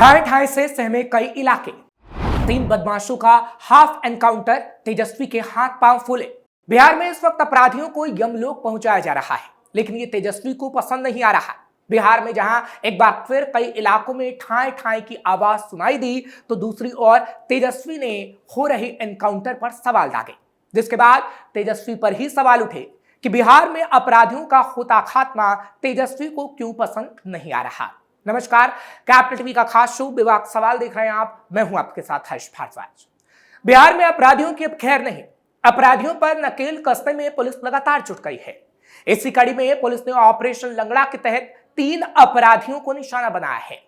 ठाए ठाए से सहमे कई इलाके। 3 बदमाशों का हाफ एनकाउंटर, तेजस्वी के हाथ पांव फूले। बिहार में इस वक्त अपराधियों को यमलोक पहुंचाया जा रहा है, लेकिन ये तेजस्वी को पसंद नहीं आ रहा। बिहार में जहां एक बार फिर कई इलाकों में ठाए ठाए की आवाज सुनाई दी, तो दूसरी ओर तेजस्वी ने हो रहे एनकाउंटर पर सवाल दागे, जिसके बाद तेजस्वी पर ही सवाल उठे कि बिहार में अपराधियों का होता खात्मा तेजस्वी को क्यों पसंद नहीं आ रहा। नमस्कार, कैपिटल टीवी का खास शो विवाद सवाल देख रहे हैं आप। मैं हूं आपके साथ हर्ष भारद्वाज। बिहार में अपराधियों की अब खैर नहीं। अपराधियों पर नकेल कसने में पुलिस लगातार जुट गई है। इसी कड़ी में पुलिस ने ऑपरेशन लंगड़ा के तहत 3 अपराधियों को निशाना बनाया है।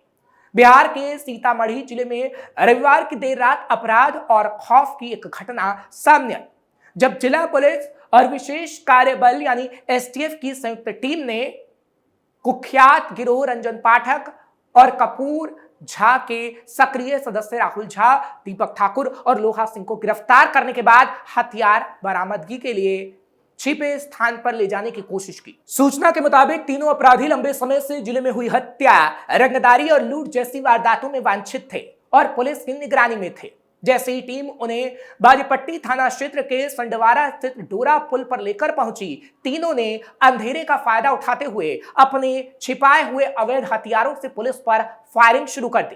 बिहार के सीतामढ़ी जिले में रविवार की देर रात अपराध और खौफ की एक घटना सामने आई, जब जिला पुलिस और विशेष कार्य बल यानी एसटीएफ की संयुक्त टीम ने कुख्यात गिरोह रंजन पाठक और कपूर झा के सक्रिय सदस्य राहुल झा, दीपक ठाकुर और लोहा सिंह को गिरफ्तार करने के बाद हथियार बरामदगी के लिए छिपे स्थान पर ले जाने की कोशिश की। सूचना के मुताबिक तीनों अपराधी लंबे समय से जिले में हुई हत्या, रंगदारी और लूट जैसी वारदातों में वांछित थे और पुलिस की निगरानी में थे। जैसे ही टीम उन्हें बाजपट्टी थाना क्षेत्र के संडवारा स्थित डोरा पुल पर लेकर पहुंची, तीनों ने अंधेरे का फायदा उठाते हुए अपने छिपाए हुए अवैध हथियारों से पुलिस पर फायरिंग शुरू कर दी।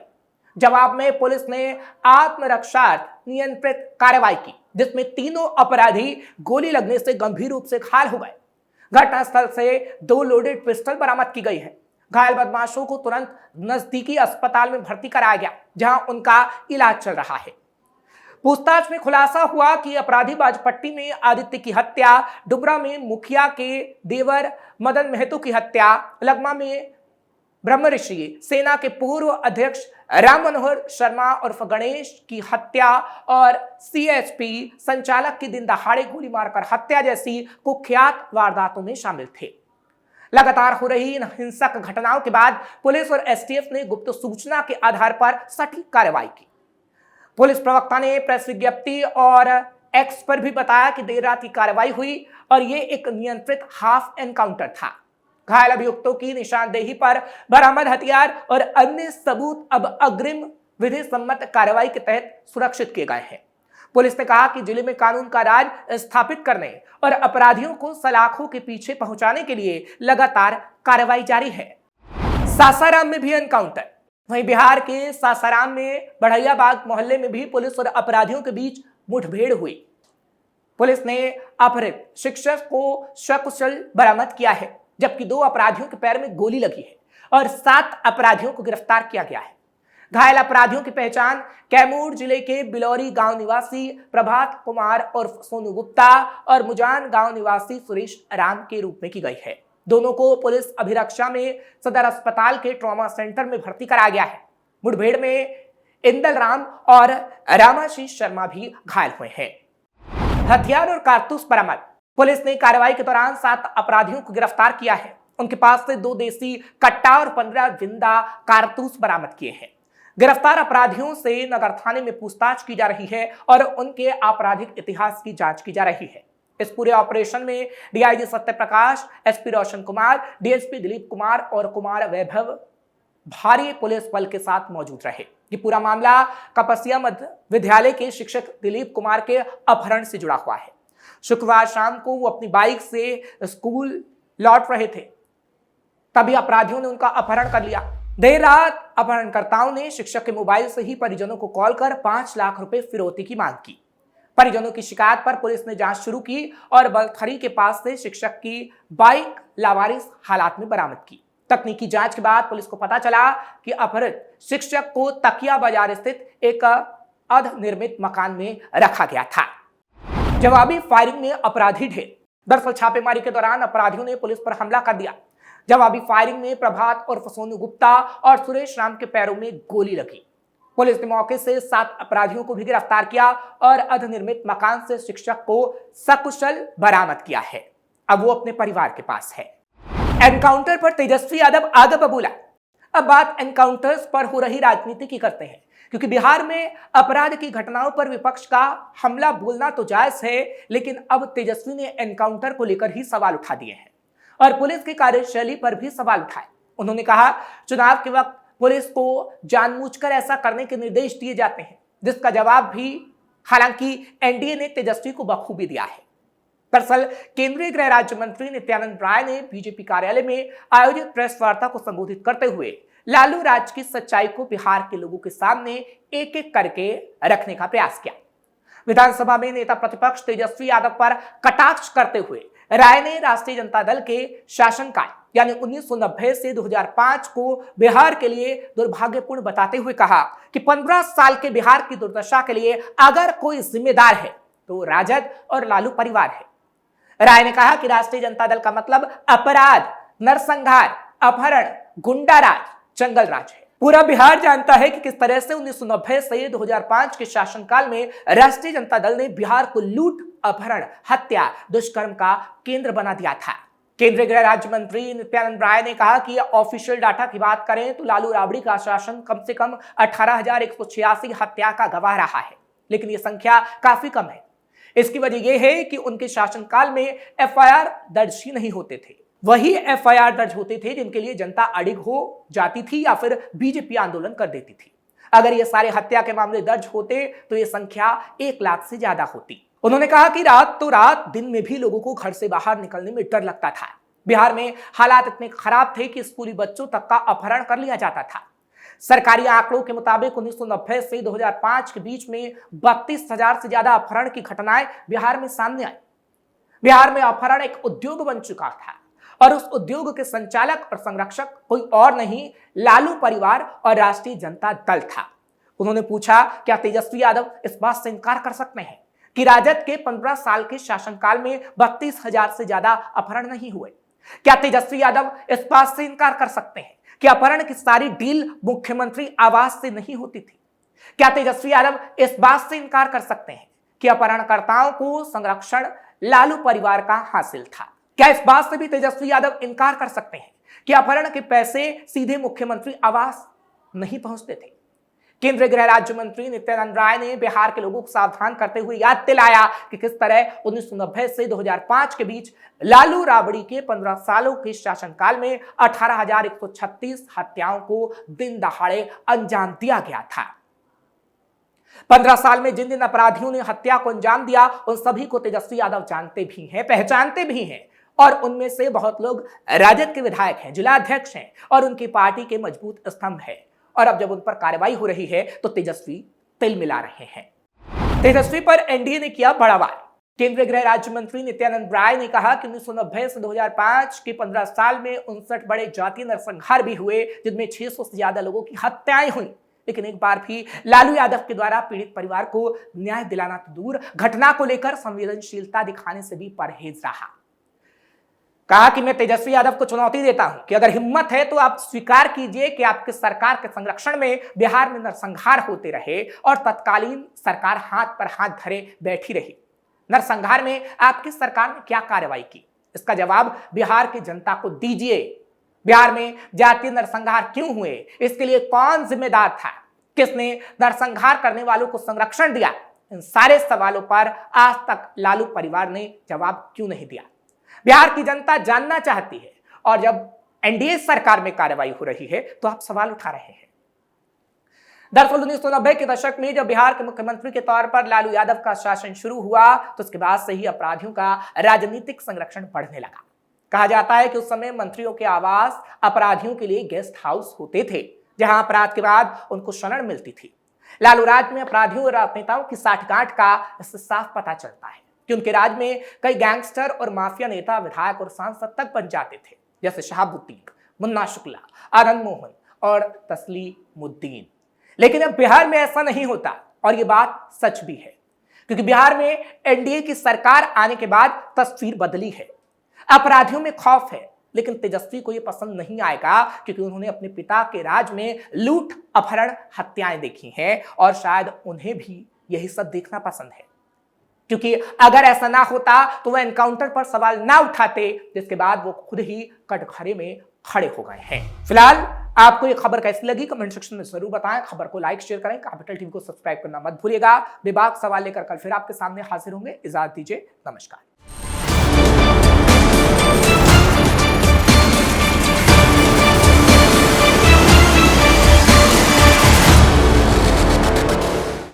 जवाब में पुलिस ने आत्मरक्षार्थ नियंत्रित कार्रवाई की, जिसमें तीनों अपराधी गोली लगने से गंभीर रूप से घायल हो गए। घटनास्थल से 2 लोडेड पिस्टल बरामद की गई है। घायल बदमाशों को तुरंत नजदीकी अस्पताल में भर्ती कराया गया, जहां उनका इलाज चल रहा है। पूछताछ में खुलासा हुआ कि अपराधी बाजपट्टी में आदित्य की हत्या, डुबरा में मुखिया के देवर मदन महतो की हत्या, लगमा में ब्रह्मऋषि सेना के पूर्व अध्यक्ष राम मनोहर शर्मा उर्फ गणेश की हत्या और सीएसपी संचालक की दिन दहाड़े गोली मारकर हत्या जैसी कुख्यात वारदातों में शामिल थे। लगातार हो रही इन हिंसक घटनाओं के बाद पुलिस और एसटीएफ ने गुप्त सूचना के आधार पर सटीक कार्रवाई की। पुलिस प्रवक्ता ने प्रेस विज्ञप्ति और एक्स पर भी बताया कि देर रात की कार्रवाई हुई और ये एक नियंत्रित हाफ एनकाउंटर था। घायल अभियुक्तों की निशानदेही पर बरामद हथियार और अन्य सबूत अब अग्रिम विधि सम्मत कार्रवाई के तहत सुरक्षित किए गए हैं। पुलिस ने कहा कि जिले में कानून का राज स्थापित करने और अपराधियों को सलाखों के पीछे पहुंचाने के लिए लगातार कार्रवाई जारी है। सासाराम में भी एनकाउंटर। वहीं बिहार के सासाराम में बढ़ैयाबाग मोहल्ले में भी पुलिस और अपराधियों के बीच मुठभेड़ हुई। पुलिस ने अपहृत शिक्षक को सकुशल बरामद किया है, जबकि 2 अपराधियों के पैर में गोली लगी है और 7 अपराधियों को गिरफ्तार किया गया है। घायल अपराधियों की पहचान कैमूर जिले के बिलौरी गांव निवासी प्रभात कुमार उर्फ सोनू गुप्ता और मुजान गांव निवासी सुरेश राम के रूप में की गई है। दोनों को पुलिस अभिरक्षा में सदर अस्पताल के ट्रॉमा सेंटर में भर्ती कराया गया है। मुठभेड़ में इंदल राम और रामाशीष शर्मा भी घायल हुए हैं। हथियार और कारतूस बरामद। पुलिस ने कार्रवाई के दौरान 7 अपराधियों को गिरफ्तार किया है। उनके पास से 2 देसी कट्टा और 15 जिंदा कारतूस बरामद किए हैं। गिरफ्तार अपराधियों से नगर थाने में पूछताछ की जा रही है और उनके आपराधिक इतिहास की जांच की जा रही है। इस पूरे ऑपरेशन में DIG Satya Prakash, SP Roshan Kumar, DSP Dilip Kumar और कुमार वैभव भारी पुलिस बल के साथ मौजूद रहे। ये पूरा मामला कपसिया मध्य विद्यालय के शिक्षक दिलीप कुमार के अपहरण से जुड़ा हुआ है। शुक्रवार शाम को वो अपनी बाइक से स्कूल लौट रहे थे, तभी अपराधियों ने उनका अपहरण कर लिया। देर रात अपहरणकर्ताओं ने शिक्षक के मोबाइल से ही परिजनों को कॉल कर 5 लाख रुपए फिरौती की मांग की। परिजनों की शिकायत पर पुलिस ने जांच शुरू की और बलथरी के पास से शिक्षक की बाइक लावारिस हालात में बरामद की। तकनीकी जांच के बाद पुलिस को पता चला कि अपहृत शिक्षक को तकिया बाजार स्थित एक अर्धनिर्मित मकान में रखा गया था। जवाबी फायरिंग में अपराधी ढेर। दरअसल छापेमारी के दौरान अपराधियों ने पुलिस पर हमला कर दिया। जवाबी फायरिंग में प्रभात उर्फ सोनू गुप्ता और सुरेश राम के पैरों में गोली लगी। पुलिस ने मौके से 7 अपराधियों को भी गिरफ्तार किया और अर्धनिर्मित मकान से शिक्षक को सकुशल बरामद किया है। अब वो अपने परिवार के पास है। एनकाउंटर पर तेजस्वी यादव आगे बबूला। अब बात एनकाउंटर्स पर हो रही राजनीति की करते हैं, क्योंकि बिहार में अपराध की घटनाओं पर विपक्ष का हमला बोलना तो जायज है, लेकिन अब तेजस्वी ने एनकाउंटर को लेकर ही सवाल उठा दिए हैं और पुलिस की कार्यशैली पर भी सवाल उठाए। उन्होंने कहा, चुनाव के वक्त पुलिस को जानबूझकर ऐसा करने के निर्देश दिए जाते हैं, जिसका जवाब भी हालांकि एनडीए ने तेजस्वी को बखूबी दिया है। दरअसल केंद्रीय गृह राज्य मंत्री नित्यानंद राय ने बीजेपी कार्यालय में आयोजित प्रेस वार्ता को संबोधित करते हुए लालू राज की सच्चाई को बिहार के लोगों के सामने एक एक करके रखने का प्रयास किया। विधानसभा में नेता प्रतिपक्ष तेजस्वी यादव पर कटाक्ष करते हुए राय ने राष्ट्रीय जनता दल के शासनकाल यानी 1990 से 2005 को बिहार के लिए दुर्भाग्यपूर्ण बताते हुए कहा कि 15 साल के बिहार की दुर्दशा के लिए अगर कोई जिम्मेदार है तो राजद और लालू परिवार है। राय ने कहा कि राष्ट्रीय जनता दल का मतलब अपराध, नरसंहार, अपहरण, गुंडाराज, जंगल राज है। पूरा बिहार जानता है कि किस तरह से 1990 से 2005 के शासनकाल में राष्ट्रीय जनता दल ने बिहार को लूट, अपहरण, हत्या, दुष्कर्म का केंद्र बना दिया था। केंद्रीय गृह राज्य मंत्री नित्यानंद राय ने कहा कि ऑफिशियल डाटा की बात करें तो लालू राबड़ी का शासन कम से कम 18,186 हत्या का गवाह रहा है, लेकिन यह संख्या काफी कम है। इसकी वजह यह है कि उनके शासनकाल में एफआईआर दर्ज ही नहीं होते थे। वही एफआईआर दर्ज होते थे जिनके लिए जनता अडिग हो जाती थी या फिर बीजेपी आंदोलन कर देती थी। अगर ये सारे हत्या के मामले दर्ज होते तो ये संख्या 1 लाख से ज्यादा होती। उन्होंने कहा कि रात तो रात, दिन में भी लोगों को घर से बाहर निकलने में डर लगता था। बिहार में हालात इतने खराब थे कि स्कूली बच्चों तक का अपहरण कर लिया जाता था। सरकारी आंकड़ों के मुताबिक 1990 से 2005 के बीच में 32,000 से ज्यादा अपहरण की घटनाएं बिहार में सामने आई। बिहार में अपहरण एक उद्योग बन चुका था और उस उद्योग के संचालक और संरक्षक कोई और नहीं, लालू परिवार और राष्ट्रीय जनता दल था। उन्होंने पूछा, क्या तेजस्वी यादव इस बात से इनकार कर सकते हैं कि राजद के 15 साल के शासनकाल में 32,000 से ज्यादा अपहरण नहीं हुए? क्या तेजस्वी यादव इस बात से इनकार कर सकते हैं कि अपहरण की सारी डील मुख्यमंत्री आवास से नहीं होती थी? क्या तेजस्वी यादव इस बात से इनकार कर सकते हैं कि अपहरणकर्ताओं को संरक्षण लालू परिवार का हासिल था? क्या इस बात से भी तेजस्वी यादव इनकार कर सकते हैं कि अपहरण के पैसे सीधे मुख्यमंत्री आवास नहीं पहुंचते थे? केंद्रीय गृह राज्य मंत्री नित्यानंद राय ने बिहार के लोगों को सावधान करते हुए याद दिलाया कि किस तरह 1990 से 2005 के बीच लालू राबड़ी के 15 सालों के शासनकाल में 18,136 हत्याओं को दिन दहाड़े अंजाम दिया गया था। 15 साल में जिन जिन अपराधियों ने हत्या को अंजाम दिया उन सभी को तेजस्वी यादव जानते भी हैं, पहचानते भी हैं, और उनमें से बहुत लोग राजद के विधायक हैं, जिलाध्यक्ष हैं और उनकी पार्टी के मजबूत स्तंभ हैं। और अब जब उन पर कार्रवाई हो रही है तो तेजस्वी तिल मिला रहे हैं। तेजस्वी पर एनडीए ने किया बड़ा वार। केंद्रीय गृह राज्य मंत्री नित्यानंद राय ने कहा कि 1990 से 2005 के 15 साल में 59 बड़े जातीय नरसंहार भी हुए, जिनमें 600 से ज्यादा लोगों की हत्याएं हुई, लेकिन एक बार भी लालू यादव के द्वारा पीड़ित परिवार को न्याय दिलाना तो दूर, घटना को लेकर संवेदनशीलता दिखाने से भी परहेज रहा। कहा कि मैं तेजस्वी यादव को चुनौती देता हूं कि अगर हिम्मत है तो आप स्वीकार कीजिए कि आपकी सरकार के संरक्षण में बिहार में नरसंहार होते रहे और तत्कालीन सरकार हाथ पर हाथ धरे बैठी रही। नरसंहार में आपकी सरकार ने क्या कार्रवाई की, इसका जवाब बिहार की जनता को दीजिए। बिहार में जातीय नरसंहार क्यों हुए, इसके लिए कौन जिम्मेदार था, किसने नरसंहार करने वालों को संरक्षण दिया? इन सारे सवालों पर आज तक लालू परिवार ने जवाब क्यों नहीं दिया? बिहार की जनता जानना चाहती है और जब एनडीए सरकार में कार्रवाई हो रही है तो आप सवाल उठा रहे हैं। दरअसल 1990 के दशक में जब बिहार के मुख्यमंत्री के तौर पर लालू यादव का शासन शुरू हुआ तो उसके बाद से ही अपराधियों का राजनीतिक संरक्षण बढ़ने लगा। कहा जाता है कि उस समय मंत्रियों के आवास अपराधियों के लिए गेस्ट हाउस होते थे, जहां अपराध के बाद उनको शरण मिलती थी। लालू राज में अपराधियों और राजनेताओं की साठगांठ का इससे साफ पता चलता है कि उनके राज में कई गैंगस्टर और माफिया नेता विधायक और सांसद तक बन जाते थे, जैसे शहाबुद्दीन, मुन्ना शुक्ला, आनंद मोहन और तस्लीमुद्दीन। लेकिन अब बिहार में ऐसा नहीं होता और ये बात सच भी है, क्योंकि बिहार में एनडीए की सरकार आने के बाद तस्वीर बदली है। अपराधियों में खौफ है, लेकिन तेजस्वी को यह पसंद नहीं आएगा क्योंकि उन्होंने अपने पिता के राज में लूट, अपहरण, हत्याएं देखी हैं और शायद उन्हें भी यही सब देखना पसंद है। क्योंकि अगर ऐसा ना होता तो वह एनकाउंटर पर सवाल ना उठाते, जिसके बाद वो खुद ही कटघरे में खड़े हो गए हैं। फिलहाल आपको ये खबर कैसी लगी कमेंट सेक्शन में जरूर बताएं। खबर को लाइक शेयर करें, कैपिटल टीवी को सब्सक्राइब करना मत भूलिएगा। बेबाक सवाल लेकर कल फिर आपके सामने हाजिर होंगे। इजाजत दीजिए, नमस्कार।